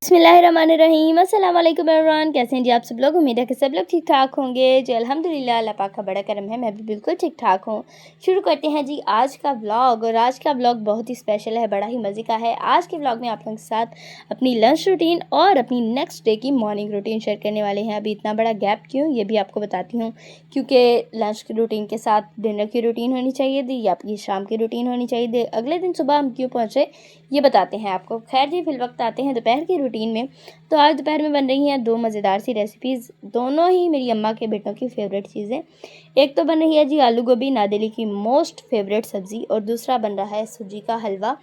बिस्मिल्लाहिर्रहमानिर्रहीम। अस्सलाम वालेकुम एवरीवन, कैसे हैं जी आप सब लोग। उम्मीद है कि सब लोग ठीक ठाक होंगे जी। अल्हम्दुलिल्लाह, अल्लाह पाक का बड़ा करम है, मैं भी बिल्कुल ठीक ठाक हूँ। शुरू करते हैं जी आज का व्लॉग। और आज का व्लॉग बहुत ही स्पेशल है, बड़ा ही मज़े का है। आज के व्लॉग में आप लोगों के साथ अपनी लंच रूटीन और अपनी नेक्स्ट डे की मॉर्निंग रूटीन शेयर करने वाले हैं। अभी इतना बड़ा गैप क्यों, ये भी आपको बताती हूँ। क्योंकि लंच की रूटीन के साथ डिनर की रूटीन होनी चाहिए थी, या आपकी शाम की रूटीन होनी चाहिए थी। अगले दिन सुबह हम क्यों पहुँचे ये बताते हैं आपको। खैर जी, फिल वक्त आते हैं दोपहर की रूटीन में। तो आज दोपहर में बन रही हैं दो मज़ेदार सी रेसिपीज़, दोनों ही मेरी अम्मा के बेटों की फेवरेट चीज़ें। एक तो बन रही है जी आलू गोभी, नादेली की मोस्ट फेवरेट सब्ज़ी, और दूसरा बन रहा है सूजी का हलवा।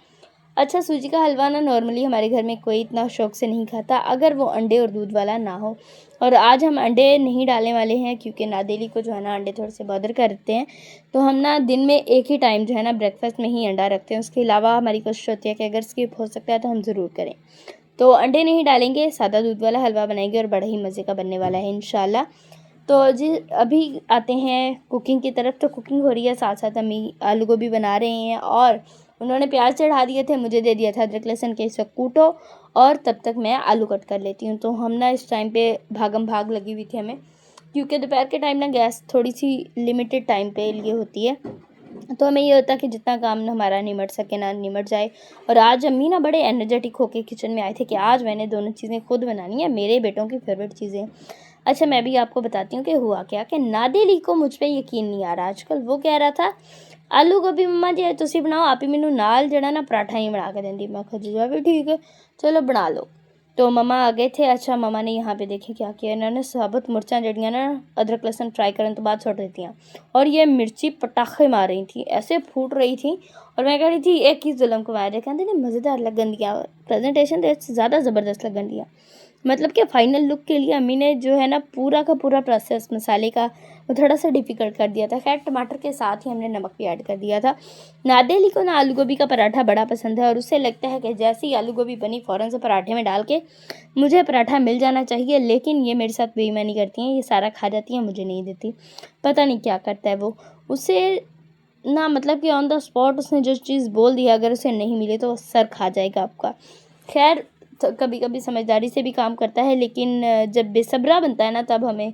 अच्छा, सूजी का हलवा ना नॉर्मली हमारे घर में कोई इतना शौक से नहीं खाता अगर वो अंडे और दूध वाला ना हो। और आज हम अंडे नहीं डालने वाले हैं क्योंकि नादेली को जो है ना अंडे थोड़े से बॉदर करते हैं। तो हम ना दिन में एक ही टाइम जो है ना ब्रेकफास्ट में ही अंडा रखते हैं। उसके अलावा हमारी कोशिश होती है कि अगर स्किप हो सकता है तो हम ज़रूर करें। तो अंडे नहीं डालेंगे, सादा दूध वाला हलवा बनाएंगे और बड़ा ही मज़े का बनने वाला है इंशाल्लाह। तो जी अभी आते हैं कुकिंग की तरफ। तो कुकिंग हो रही है, साथ साथ अम्मी आलू गोभी बना रहे हैं और उन्होंने प्याज चढ़ा दिए थे, मुझे दे दिया था अदरक लहसुन के, इसे कूटो और तब तक मैं आलू कट कर लेती हूँ। तो हम ना इस टाइम पे भागम भाग लगी हुई थी हमें, क्योंकि दोपहर के टाइम ना गैस थोड़ी सी लिमिटेड टाइम पे लिए होती है। तो हमें ये होता है कि जितना काम हमारा निमट सके ना निमट जाए। और आज अम्मी ना बड़े एनर्जेटिक होके किचन में आए थे कि आज मैंने दोनों चीज़ें खुद बनानी है, मेरे बेटों की फेवरेट चीज़ें। अच्छा, मैं भी आपको बताती हूँ कि हुआ क्या कि नादेली को मुझ पे यकीन नहीं आ रहा आजकल। वो कह रहा था आलू गोभी मम्मा जी तुसी बनाओ, आप ही मैनू नाल जड़ा ना पराठा ही बना के देंदी। मैं कहा जी भी ठीक है, चलो बना लो। तो मम्मा आ गए थे। अच्छा, मम्मा ने यहाँ पे देखे क्या किया, इन्होंने साबुत मिर्चा जड़ियाँ ना अदरक लहसुन फ्राई करने तो बाद सुट देती हैं। और ये मिर्ची पटाखे मार रही थी, ऐसे फूट रही थी। और मैं कह रही थी एक ही जुल्म को मार कहते नहीं मज़ेदार लगन दिया, प्रेजेंटेशन तो ज़्यादा ज़बरदस्त लगन दिया। मतलब कि फ़ाइनल लुक के लिए अम्मी ने जो है ना पूरा का पूरा प्रोसेस मसाले का वो थोड़ा सा डिफ़िकल्ट कर दिया था। खैर टमाटर के साथ ही हमने नमक भी ऐड कर दिया था। नादेली को ना आलू गोभी का पराठा बड़ा पसंद है और उससे लगता है कि जैसे ही आलू गोभी बनी फ़ौरन से पराठे में डाल के मुझे पराठा मिल जाना चाहिए। लेकिन ये मेरे साथ बेईमानी करती हैं, ये सारा खा जाती हैं, मुझे नहीं देती। पता नहीं क्या करता है वो। उसे ना मतलब कि ऑन द स्पॉट उसने जो चीज़ बोल दिया अगर उसे नहीं मिले तो सर खा जाएगा आपका। खैर कभी कभी समझदारी से भी काम करता है, लेकिन जब बेसब्रा बनता है ना तब हमें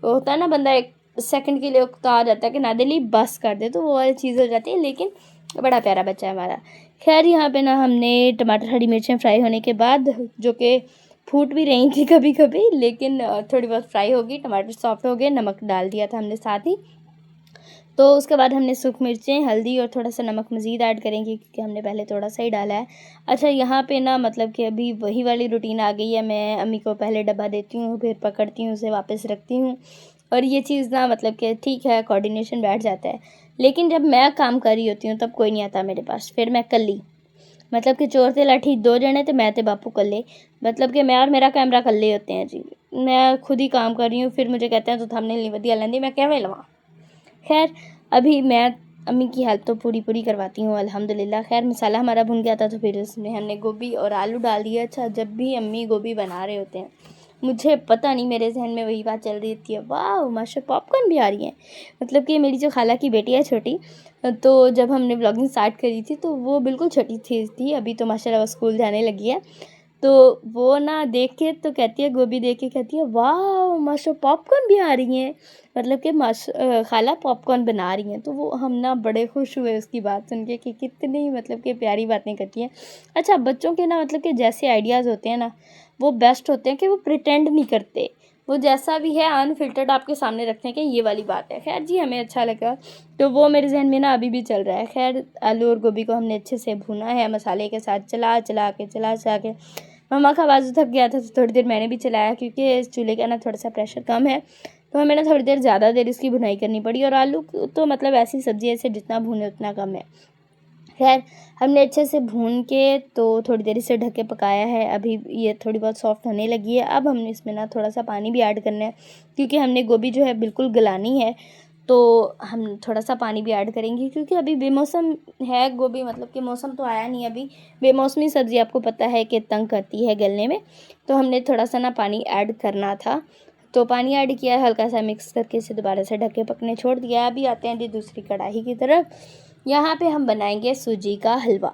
वो होता है ना, बंदा एक सेकंड के लिए उकता आ जाता है कि नादिली बस कर दे, तो वो वाली चीज़ हो जाती है। लेकिन बड़ा प्यारा बच्चा है हमारा। खैर यहाँ पे ना हमने टमाटर हरी मिर्चें फ्राई होने के बाद, जो कि फूट भी रही थी कभी कभी, लेकिन थोड़ी बहुत फ्राई होगी, टमाटर सॉफ्ट हो गए, नमक डाल दिया था हमने साथ ही। तो उसके बाद हमने सूखी मिर्चें, हल्दी और थोड़ा सा नमक मज़ीद ऐड करेंगे क्योंकि हमने पहले थोड़ा सा ही डाला है। अच्छा, यहाँ पे ना मतलब कि अभी वही वाली रूटीन आ गई है, मैं अम्मी को पहले डब्बा देती हूँ, फिर पकड़ती हूँ, उसे वापस रखती हूँ। और ये चीज़ ना मतलब कि ठीक है, कोऑर्डिनेशन बैठ जाता है। लेकिन जब मैं काम कर रही होती हूँ तब कोई नहीं आता मेरे पास, फिर मैं कल्ली, मतलब कि चोर ते लाठी दो जने तो मैं ते बापू कल्ले, मतलब कि मैं और मेरा कैमरा कल्ले होते हैं जी। मैं खुद ही काम कर रही हूँ, फिर मुझे कहते हैं तो थंबनेल नहीं वधिया लैंदी, मैं किवें लवां। खैर अभी मैं अम्मी की हेल्प तो पूरी पूरी करवाती हूँ अल्हम्दुलिल्लाह। खैर मसाला हमारा भुन गया था तो फिर उसमें हमने गोभी और आलू डाल दिया। अच्छा, जब भी अम्मी गोभी बना रहे होते हैं मुझे पता नहीं मेरे जहन में वही बात चल रही थी, वाह माशा पॉपकॉर्न भी आ रही है। मतलब कि मेरी जो खाला की बेटी है छोटी, तो जब हमने ब्लॉगिंग स्टार्ट करी थी तो वो बिल्कुल छोटी थी, अभी तो माशाल्लाह वो स्कूल जाने लगी है। तो वो ना देख के तो कहती है, गोभी देख के कहती है वाह माशा पॉपकॉर्न भी आ रही हैं, मतलब कि खाला पॉपकॉर्न बना रही हैं। तो वो हम ना बड़े खुश हुए उसकी बात सुन के कि कितनी मतलब कि प्यारी बातें करती हैं। अच्छा, बच्चों के ना मतलब कि जैसे आइडियाज़ होते हैं ना वो बेस्ट होते हैं कि वो प्रिटेंड नहीं करते, वो जैसा भी है अनफिल्टर्ड आपके सामने रखते हैं कि ये वाली बात है। खैर जी, हमें अच्छा लगा तो वो मेरे जहन में ना अभी भी चल रहा है। खैर आलू और गोभी को हमने अच्छे से भुना है मसाले के साथ, चला चला के मम्मा का बाजू थक गया था तो थोड़ी देर मैंने भी चलाया, क्योंकि इस चूल्हे का ना थोड़ा सा प्रेशर कम है तो हमें ना थोड़ी देर ज़्यादा देर इसकी भुनाई करनी पड़ी। और आलू तो मतलब ऐसी सब्ज़ी है इसे जितना भूने उतना कम है। खैर हमने अच्छे से भून के तो थोड़ी देर इसे ढक के पकाया है। अभी ये थोड़ी बहुत सॉफ्ट होने लगी है। अब हमने इसमें ना थोड़ा सा पानी भी ऐड करना है, क्योंकि हमने गोभी जो है बिल्कुल गलानी है, तो हम थोड़ा सा पानी भी ऐड करेंगे, क्योंकि अभी बेमौसम है गोभी, मतलब कि मौसम तो आया नहीं अभी। बेमौसमी सब्ज़ी आपको पता है कि तंग करती है गलने में, तो हमने थोड़ा सा ना पानी ऐड करना था। तो पानी ऐड किया, हल्का सा मिक्स करके इसे दोबारा से ढक के पकने छोड़ दिया। अभी आते हैं जी दूसरी कढ़ाई की तरफ। यहाँ पे हम बनाएंगे सूजी का हलवा।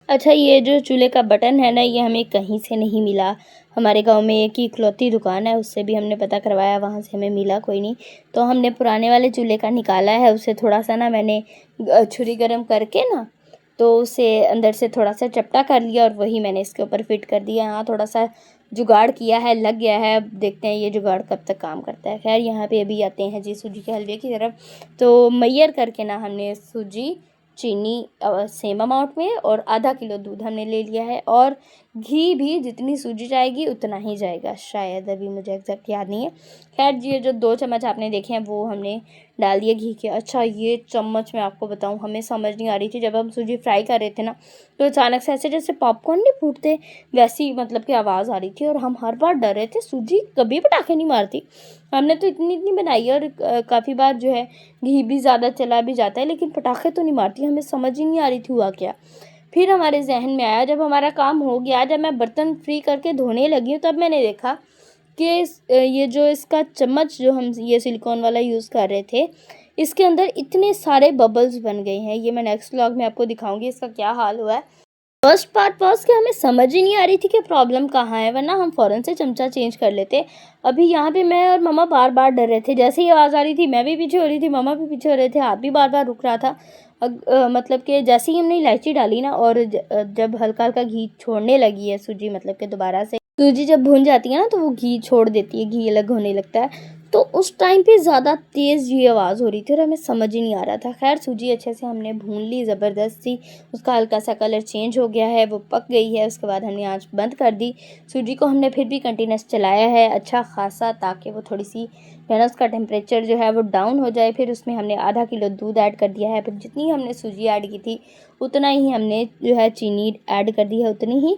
अच्छा, ये जो चूल्हे का बटन है ना, ये हमें कहीं से नहीं मिला। हमारे गांव में एक ही इकलौती दुकान है, उससे भी हमने पता करवाया, वहाँ से हमें मिला कोई नहीं। तो हमने पुराने वाले चूल्हे का निकाला है, उसे थोड़ा सा ना मैंने छुरी गरम करके ना, तो उसे अंदर से थोड़ा सा चपटा कर लिया और वही मैंने इसके ऊपर फिट कर दिया। यहाँ थोड़ा सा जुगाड़ किया है, लग गया है। अब देखते हैं ये जुगाड़ कब तक काम करता है। खैर यहाँ पे अभी आते हैं जी सूजी के हलवे की तरफ। तो मैयर करके ना हमने सूजी, चीनी सेम अमाउंट में और आधा किलो दूध हमने ले लिया है, और घी भी जितनी सूजी जाएगी उतना ही जाएगा, शायद अभी मुझे एग्जैक्ट याद नहीं है। खैर ये जो 2 चम्मच आपने देखे हैं वो हमने डाल दिए घी के। अच्छा, ये चम्मच मैं आपको बताऊं, हमें समझ नहीं आ रही थी जब हम सूजी फ्राई कर रहे थे ना, तो अचानक से ऐसे जैसे पॉपकॉर्न नहीं फूटते वैसी मतलब की आवाज़ आ रही थी, और हम हर बार डर रहे थे सूजी कभी पटाखे नहीं मारती। हमने तो इतनी इतनी बनाई है, और काफ़ी बार जो है घी भी ज़्यादा चला भी जाता है, लेकिन पटाखे तो नहीं मारती। हमें समझ ही नहीं आ रही थी हुआ क्या। फिर हमारे जहन में आया, जब हमारा काम हो गया, जब मैं बर्तन फ्री करके धोने लगी हूँ, तब मैंने देखा कि ये जो इसका चम्मच जो हम ये सिलिकॉन वाला यूज़ कर रहे थे, इसके अंदर इतने सारे बबल्स बन गए हैं। ये मैं नेक्स्ट व्लॉग में आपको दिखाऊंगी इसका क्या हाल हुआ है। फर्स्ट पार्ट वॉज कि हमें समझ ही नहीं आ रही थी कि प्रॉब्लम कहाँ है, वरना हम फ़ौरन से चमचा चेंज कर लेते। अभी यहाँ पे मैं और मम्मा बार बार डर रहे थे, जैसे ही आवाज़ आ रही थी मैं भी पीछे हो रही थी, मम्मा भी पीछे हो रहे थे, हाथ भी बार बार रुक रहा था। मतलब कि जैसे ही हमने इलायची डाली ना, और जब हल्का हल्का घी छोड़ने लगी है सूजी, मतलब कि दोबारा से सूजी जब भून जाती है ना, तो वो घी छोड़ देती है, घी अलग होने लगता है। तो उस टाइम पे ज़्यादा तेज़ ये आवाज़ हो रही थी और हमें समझ ही नहीं आ रहा था। खैर सूजी अच्छे से हमने भून ली ज़बरदस्त सी, उसका हल्का सा कलर चेंज हो गया है, वो पक गई है। उसके बाद हमने आंच बंद कर दी। सूजी को हमने फिर भी कंटिन्यूस चलाया है अच्छा खासा, ताकि वो थोड़ी सी जो है ना उसका टेम्परेचर जो है वो डाउन हो जाए। फिर उसमें हमने आधा किलो दूध ऐड कर दिया है। फिर जितनी हमने सूजी ऐड की थी उतना ही हमने जो है चीनी ऐड कर दी है, उतनी ही।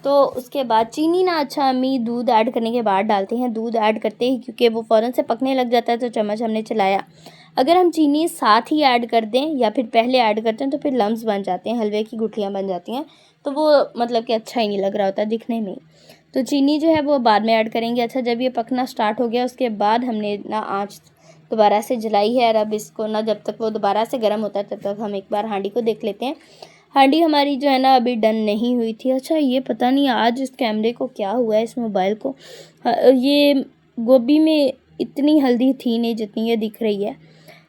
तो उसके बाद चीनी ना, अच्छा अम्मी दूध ऐड करने के बाद डालते हैं, दूध ऐड करते ही, क्योंकि वो फ़ौरन से पकने लग जाता है, तो चम्मच हमने चलाया। अगर हम चीनी साथ ही ऐड कर दें या फिर पहले ऐड करते हैं तो फिर लम्स बन जाते हैं, हलवे की गुठलियाँ बन जाती हैं, तो वो मतलब कि अच्छा ही नहीं लग रहा होता दिखने में। तो चीनी जो है वो बाद में ऐड करेंगे। अच्छा, जब ये पकना स्टार्ट हो गया उसके बाद हमने ना आँच दोबारा से जलाई है, और अब इसको ना जब तक वो दोबारा से गर्म होता है तब तक हम एक बार हांडी को देख लेते हैं। हांडी हमारी जो है ना अभी डन नहीं हुई थी। अच्छा, ये पता नहीं आज इस कैमरे को क्या हुआ है, इस मोबाइल को। ये गोभी में इतनी हल्दी थी नहीं जितनी ये दिख रही है,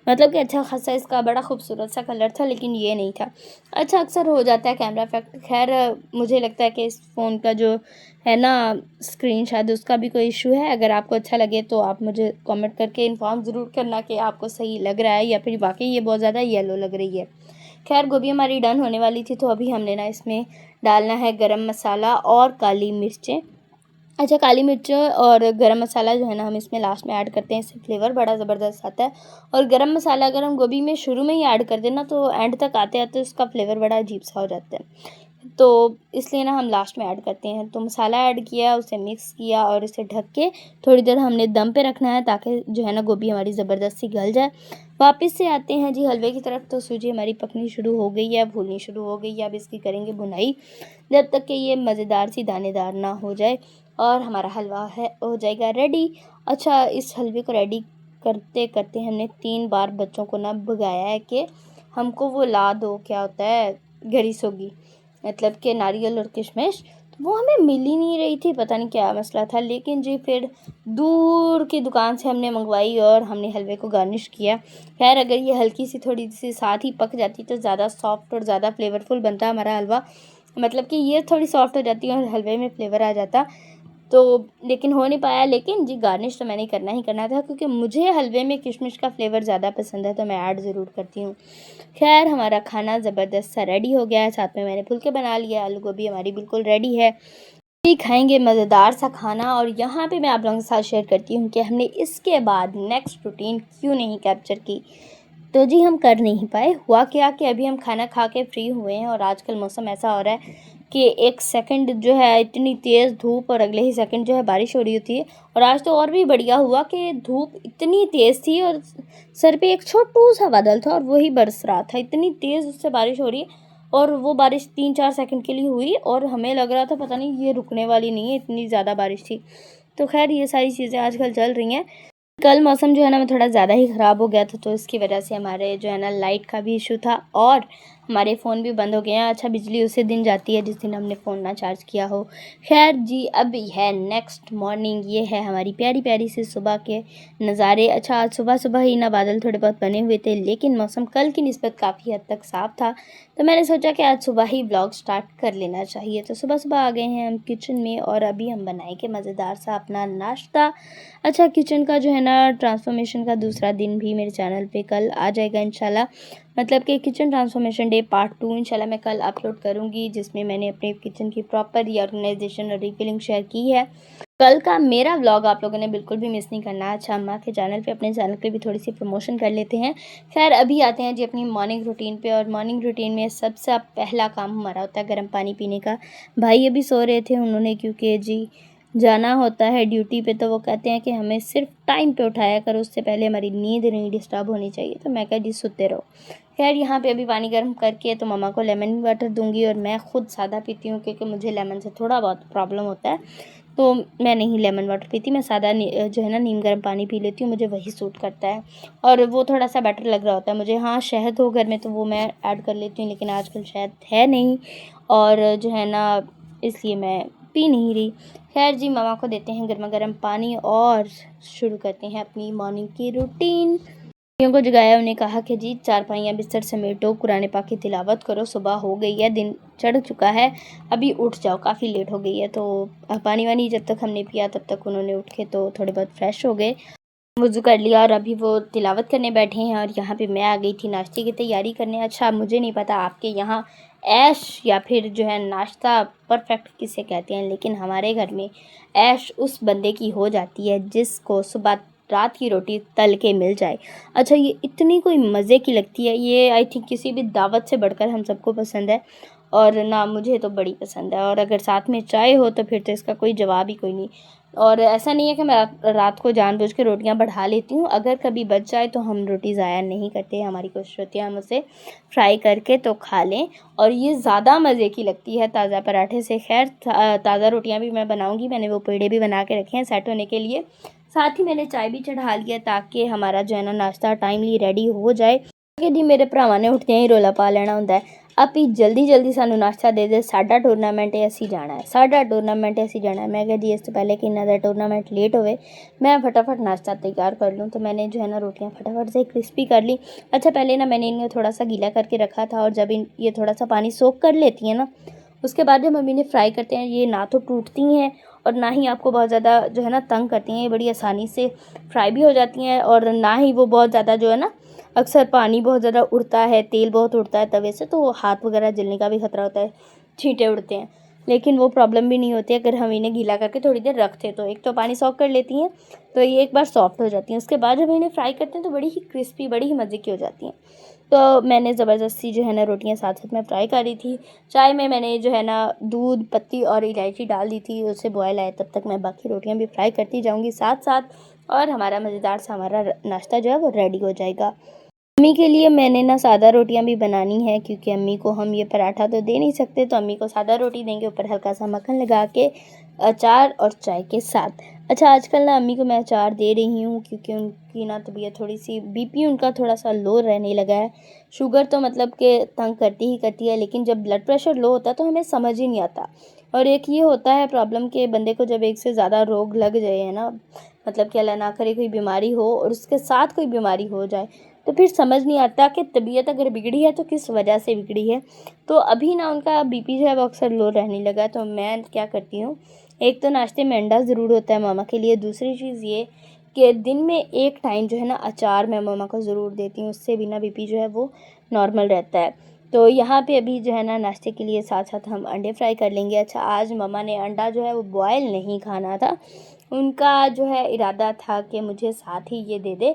मतलब कि अच्छा खासा इसका बड़ा खूबसूरत सा कलर था, लेकिन ये नहीं था। अच्छा, अक्सर हो जाता है कैमरा इफेक्ट। खैर मुझे लगता है कि इस फ़ोन का जो है ना स्क्रीन, शायद उसका भी कोई इशू है। अगर आपको अच्छा लगे तो आप मुझे कमेंट करके इन्फॉर्म ज़रूर करना कि आपको सही लग रहा है या फिर वाकई ये बहुत ज़्यादा येलो लग रही है। खैर गोभी हमारी डन होने वाली थी, तो अभी हमने ना इसमें डालना है गरम मसाला और काली मिर्चें। अच्छा, काली मिर्च और गरम मसाला जो है ना हम इसमें लास्ट में ऐड करते हैं, इससे फ्लेवर बड़ा ज़बरदस्त आता है। और गरम मसाला अगर हम गोभी में शुरू में ही ऐड कर दें ना, तो एंड तक आते आते उसका फ्लेवर बड़ा अजीब सा हो जाता है, तो इसलिए ना हम लास्ट में ऐड करते हैं। तो मसाला ऐड किया, उसे मिक्स किया और इसे ढक के थोड़ी देर हमने दम पे रखना है, ताकि जो है ना गोभी हमारी ज़बरदस्त सी गल जाए। वापस से आते हैं जी हलवे की तरफ। तो सूजी हमारी पकनी शुरू हो गई है, भूननी शुरू हो गई है। अब इसकी करेंगे भुनाई जब तक कि ये मज़ेदार सी दानेदार ना हो जाए, और हमारा हलवा है हो जाएगा रेडी। अच्छा, इस हलवे को रेडी करते करते हमने 3 बार बच्चों को ना भगाया है कि हमको वो ला दो, क्या होता है गरी सोगी, मतलब कि नारियल और किशमिश। तो वो हमें मिल ही नहीं रही थी, पता नहीं क्या मसला था। लेकिन जी फिर दूर की दुकान से हमने मंगवाई और हमने हलवे को गार्निश किया। खैर अगर ये हल्की सी थोड़ी सी साथ ही पक जाती तो ज़्यादा सॉफ्ट और ज़्यादा फ्लेवरफुल बनता हमारा हलवा, मतलब कि ये थोड़ी सॉफ्ट हो जाती है और हलवे में फ्लेवर आ जाता, तो लेकिन हो नहीं पाया। लेकिन जी गार्निश तो मैंने करना ही करना था, क्योंकि मुझे हलवे में किशमिश का फ्लेवर ज़्यादा पसंद है, तो मैं ऐड ज़रूर करती हूँ। खैर हमारा खाना ज़बरदस्त सा रेडी हो गया है, साथ में मैंने फुलके बना लिया, आलू गोभी हमारी बिल्कुल रेडी है। भी खाएंगे मज़ेदार सा खाना। और यहाँ पे मैं आप लोगों के साथ शेयर करती हूँ कि हमने इसके बाद नेक्स्ट रूटीन क्यों नहीं कैप्चर की। तो जी हम कर नहीं पाए। हुआ क्या कि अभी हम खाना खा के फ्री हुए हैं और आजकल मौसम ऐसा हो रहा है कि एक सेकंड जो है इतनी तेज़ धूप और अगले ही सेकंड जो है बारिश हो रही होती है। और आज तो और भी बढ़िया हुआ कि धूप इतनी तेज़ थी और सर पे एक छोटू सा बादल था और वही बरस रहा था। इतनी तेज़ उससे बारिश हो रही है और वो बारिश 3-4 सेकंड के लिए हुई और हमें लग रहा था पता नहीं ये रुकने वाली नहीं है, इतनी ज़्यादा बारिश थी। तो खैर ये सारी चीज़ें आजकल चल रही हैं। कल मौसम जो है ना वो थोड़ा ज़्यादा ही ख़राब हो गया था, तो इसकी वजह से हमारे जो है ना लाइट का भी इशू था और हमारे फ़ोन भी बंद हो गए हैं। अच्छा, बिजली उसी दिन जाती है जिस दिन हमने फ़ोन ना चार्ज किया हो। खैर जी, अब है नेक्स्ट मॉर्निंग, ये है हमारी प्यारी प्यारी सी सुबह के नज़ारे। अच्छा, आज सुबह सुबह ही ना बादल थोड़े बहुत बने हुए थे, लेकिन मौसम कल की निस्बत काफ़ी हद तक साफ़ था, तो मैंने सोचा कि आज सुबह ही ब्लॉग स्टार्ट कर लेना चाहिए। तो सुबह सुबह आ गए हैं हम किचन में और अभी हम बनाएंगे मज़ेदार सा अपना नाश्ता। अच्छा, किचन का जो है ना ट्रांसफॉर्मेशन का दूसरा दिन भी मेरे चैनल पे कल आ जाएगा इंशाल्लाह। मतलब कि किचन ट्रांसफॉर्मेशन डे पार्ट 2 इंशाल्लाह मैं कल अपलोड करूँगी, जिसमें मैंने अपने किचन की प्रॉपर रीऑर्गेनाइजेशन और रीफिलिंग शेयर की है। कल का मेरा व्लॉग आप लोगों ने बिल्कुल भी मिस नहीं करना। अच्छा, अम्मा के चैनल पे, अपने चैनल पे भी थोड़ी सी प्रमोशन कर लेते हैं। खैर, अभी आते हैं जी अपनी मॉर्निंग रूटीन पे, और मॉर्निंग रूटीन में सबसे पहला काम हमारा होता है गर्म पानी पीने का। भाई अभी सो रहे थे, उन्होंने क्योंकि जी जाना होता है ड्यूटी पे, तो वो कहते हैं कि हमें सिर्फ टाइम पे उठाया करो, उससे पहले हमारी नींद नहीं डिस्टर्ब होनी चाहिए। तो मैं कहा जी सोते रहो। खैर, यहाँ पे अभी पानी गर्म करके तो मम्मा को लेमन वाटर दूंगी और मैं ख़ुद सादा पीती हूँ क्योंकि मुझे लेमन से थोड़ा बहुत प्रॉब्लम होता है, तो मैं नहीं लेमन वाटर पीती, मैं सादा जो है ना नीम गर्म पानी पी लेती हूँ, मुझे वही सूट करता है और वो थोड़ा सा बेटर लग रहा होता है मुझे। हाँ, शहद हो घर में तो वो मैं ऐड कर लेती हूँ, लेकिन आजकल शहद है नहीं और जो है ना इसलिए मैं पी नहीं रही। खैर जी, मम्मा को देते हैं गर्मा गर्म पानी और शुरू करते हैं अपनी मॉर्निंग की रूटीन। को जगाया, उन्हें कहा कि जी चारपाइयाँ बिस्तर समेटो, कुरान पाक की तिलावत करो, सुबह हो गई है, दिन चढ़ चुका है, अभी उठ जाओ, काफ़ी लेट हो गई है। तो पानी वानी जब तक हमने पिया तब तक उन्होंने उठ के तो थोड़े बहुत फ्रेश हो गए, वज़ू कर लिया और अभी वो तिलावत करने बैठे हैं और यहाँ पे मैं आ गई थी नाश्ते की तैयारी करने। अच्छा, मुझे नहीं पता आपके यहाँ ऐश या फिर जो है नाश्ता परफेक्ट किसे कहते हैं, लेकिन हमारे घर में ऐश उस बंदे की हो जाती है जिसको सुबह रात की रोटी तल के मिल जाए। अच्छा, ये इतनी कोई मज़े की लगती है, ये आई थिंक किसी भी दावत से बढ़कर हम सबको पसंद है और ना मुझे तो बड़ी पसंद है, और अगर साथ में चाय हो तो फिर तो इसका कोई जवाब ही कोई नहीं। और ऐसा नहीं है कि मैं रात को जानबूझ के रोटियां बढ़ा लेती हूँ, अगर कभी बच जाए तो हम रोटी ज़ाया नहीं करते, हमारी कोशिश होती है हम उसे फ्राई करके तो खा लें, और ये ज़्यादा मज़े की लगती है ताज़ा पराठे से। खैर, ताज़ा रोटियां भी मैं बनाऊँगी, मैंने वो पेड़े भी बना के रखे हैं सेट होने के लिए, साथ ही मैंने चाय भी चढ़ा लिया ताकि हमारा जो है ना नाश्ता टाइमली रेडी हो जाए। कि जी मेरे भरावां ने उठदे ही रौला पा लेना हुंदा है, आपी जल्दी जल्दी सानू नाश्ता दे दे, साडा टूरनामेंट है, असी जाना है, साडा टूरनामेंट है, असी जाना है। मैं कहा जी इससे पहले कि इन्ना दा टूरनामेंट लेट होवे मैं फटाफट नाश्ता तैयार कर लूँ। तो मैंने जो है ना रोटियां फटाफट से क्रिस्पी कर ली। अच्छा, पहले ना मैंने इन्हें थोड़ा सा गीला करके रखा था, और जब ये थोड़ा सा पानी सोख कर लेती हैं ना, उसके बाद जब हम इन्हें फ्राई करते हैं, ये ना तो टूटती हैं और ना ही आपको बहुत ज़्यादा जो है ना तंग करती हैं, ये बड़ी आसानी से फ्राई भी हो जाती हैं, और ना ही वो बहुत ज़्यादा जो है ना, अक्सर पानी बहुत ज़्यादा उड़ता है, तेल बहुत उड़ता है तवे से, तो हाथ वगैरह जलने का भी खतरा होता है, छींटे उड़ते हैं, लेकिन वो प्रॉब्लम भी नहीं होती अगर हम इन्हें गीला करके थोड़ी देर रखते तो। एक तो पानी सॉक कर लेती हैं तो ये एक बार सॉफ्ट हो जाती हैं, उसके बाद जब इन्हें फ्राई करते हैं तो बड़ी ही क्रिस्पी, बड़ी ही मज़े की हो जाती हैं। तो मैंने ज़बरदस्ती जो है ना रोटियां साथ साथ में फ्राई करी थी। चाय में मैंने जो है ना दूध, पत्ती और इलायची डाल दी थी, उससे बॉयल आए तब तक मैं बाकी रोटियां भी फ्राई करती जाऊंगी साथ साथ, और हमारा मज़ेदार सा हमारा नाश्ता जो है वो रेडी हो जाएगा। अम्मी के लिए मैंने ना सादा रोटियां भी बनानी है, क्योंकि अम्मी को हम ये पराठा तो दे नहीं सकते, तो अम्मी को सादा रोटी देंगे, ऊपर हल्का सा मक्खन लगा के, अचार और चाय के साथ। अच्छा, आजकल ना अम्मी को मैं अचार दे रही हूँ क्योंकि उनकी ना तबीयत थोड़ी सी, बीपी उनका थोड़ा सा लो रहने लगा है। शुगर तो मतलब कि तंग करती ही करती है, लेकिन जब ब्लड प्रेशर लो होता है तो हमें समझ ही नहीं आता। और एक ये होता है प्रॉब्लम कि बंदे को जब एक से ज़्यादा रोग लग जाए है ना, मतलब कि अल्लाह ना करे कोई बीमारी हो और उसके साथ कोई बीमारी हो जाए, तो फिर समझ नहीं आता कि तबीयत अगर बिगड़ी है तो किस वजह से बिगड़ी है। तो अभी ना उनका बीपी जो है वो अक्सर लो रहने लगा है, तो मैं क्या करती हूँ, एक तो नाश्ते में अंडा ज़रूर होता है मामा के लिए, दूसरी चीज़ ये कि दिन में एक टाइम जो है ना अचार मैं मामा को ज़रूर देती हूँ, उससे भी ना बीपी जो है वो नॉर्मल रहता है। तो यहाँ पे अभी जो है ना नाश्ते के लिए साथ साथ हम अंडे फ्राई कर लेंगे। अच्छा, आज मम्मा ने अंडा जो है वो बॉयल नहीं खाना था, उनका जो है इरादा था कि मुझे साथ ही ये दे दे,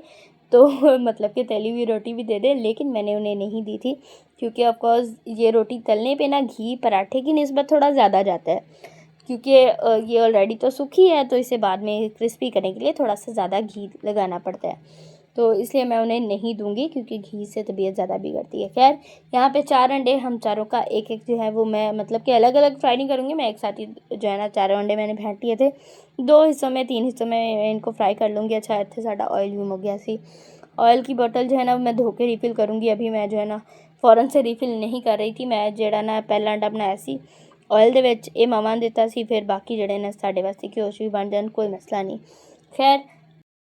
तो मतलब कि तली हुई रोटी भी दे दे, लेकिन मैंने उन्हें नहीं दी थी क्योंकि ऑफ कोर्स ये रोटी तलने पे ना घी पराठे की निस्बत थोड़ा ज़्यादा जाता है, क्योंकि ये ऑलरेडी तो सूखी है, तो इसे बाद में क्रिस्पी करने के लिए थोड़ा सा ज़्यादा घी लगाना पड़ता है। तो इसलिए मैं उन्हें नहीं दूंगी क्योंकि घी से तबीयत ज़्यादा बिगड़ती है। खैर, यहाँ पे 4 अंडे, हम चारों का एक एक जो है वो मैं मतलब कि अलग अलग फ्राई नहीं करूँगी, मैं एक साथ ही जो है ना चारों अंडे मैंने फेंट लिए थे। 2 हिस्सों में 3 हिस्सों में इनको फ्राई कर लूँगी। अच्छा, इतने सारा ऑयल भी हो गया सी। ऑयल की बोतल जो है ना मैं धो के रिफ़िल करूँगी। अभी मैं जो है ना फ़ौरन से रिफ़िल नहीं कर रही थी। मैं ਜਿਹੜਾ ना पहला अंडा बनाया सी ऑयल ਦੇ ਵਿੱਚ, ਇਹ ਮਾਵਾਂ ਨੇ ਦਿੱਤਾ ਸੀ, फिर बाकी ਜਿਹੜੇ ने ਸਾਡੇ वास्ते घ्यो च भी बन जान, कोई मसला नहीं। खैर,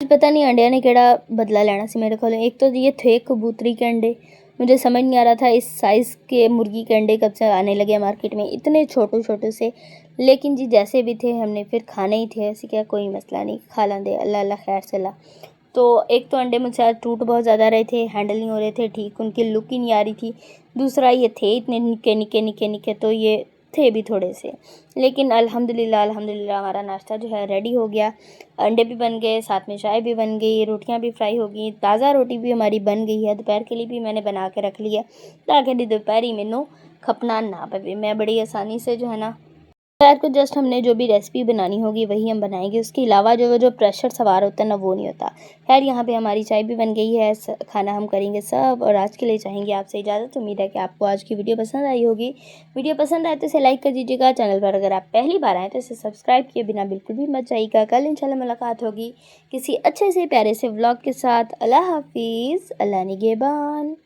पता नहीं अंडिया ने केड़ा बदला लेना सी मेरे को। एक तो ये थे कबूतरी के अंडे, मुझे समझ नहीं आ रहा था इस साइज़ के मुर्गी के अंडे कब से आने लगे मार्केट में, इतने छोटे छोटे से। लेकिन जी जैसे भी थे हमने फिर खाने ही थे, ऐसे क्या कोई मसला नहीं, खा लेंदे, अल्लाह अल्लाह खैर सला। तो एक तो अंडे मुझसे आज टूट बहुत ज़्यादा रहे थे, हैंडल नहीं हो रहे थे ठीक, उनकी लुक ही नहीं आ रही थी। दूसरा ये थे इतने निक्के निक्के निक्के निक्के, तो ये थे भी थोड़े से। लेकिन अल्हम्दुलिल्लाह अल्हम्दुलिल्लाह हमारा नाश्ता जो है रेडी हो गया। अंडे भी बन गए, साथ में चाय भी बन गई, रोटियां भी फ्राई हो गई, ताज़ा रोटी भी हमारी बन गई है। दोपहर के लिए भी मैंने बना के रख लिया ताकि दोपहरी मैनू खपना ना पवे। मैं बड़ी आसानी से जो है ना दोपहर को जस्ट हमने जो भी रेसिपी बनानी होगी वही हम बनाएंगे, उसके अलावा जो प्रेशर सवार होता है ना वो नहीं होता। खैर, यहाँ पे हमारी चाय भी बन गई है, खाना हम करेंगे सब, और आज के लिए चाहेंगे आपसे इजाज़त। उम्मीद है कि आपको आज की वीडियो पसंद आई होगी। वीडियो पसंद आए तो इसे लाइक कर दीजिएगा। चैनल पर अगर आप पहली बार आए तो इसे सब्सक्राइब किए बिना बिल्कुल भी मत जाइएगा। कल इंशाल्लाह मुलाकात होगी किसी अच्छे से प्यारे से व्लॉग के साथ। अल्लाह हाफिज़, अल्लाह निगहबान।